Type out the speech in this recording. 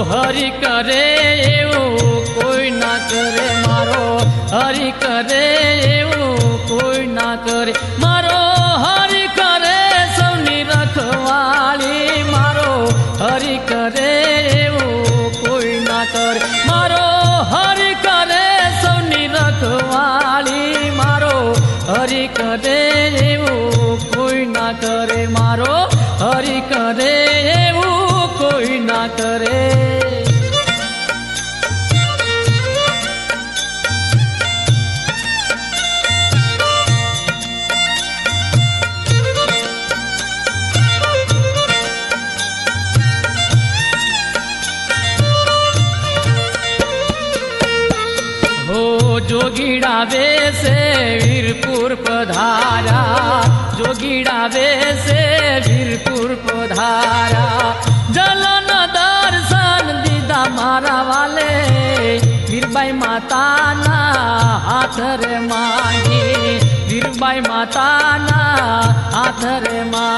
हरि करे એવું કોઈ ના કરે, મારો હરિ કરે એવું કોઈ ના કરે, મારો હરિ કરે સૌની રખવાળી, મારો હરિ કરે એવું કોઈ ના કરે, મારો હરિ કરે સૌની રખવાળી, મારો હરિ કરે એવું કોઈ ના કરે, મારો હરિ કરે એવું કોઈ ના કરે। जोगीड़ा वेसे वीरपुर पधारा, जोगीड़ा वेसे वीरपुर पधारा, जलन दर्शन दीदा मारा वाले, वीरबाई माता ना हाथ रे मांगी, वीरबाई माता ना हाथ रे मांगी।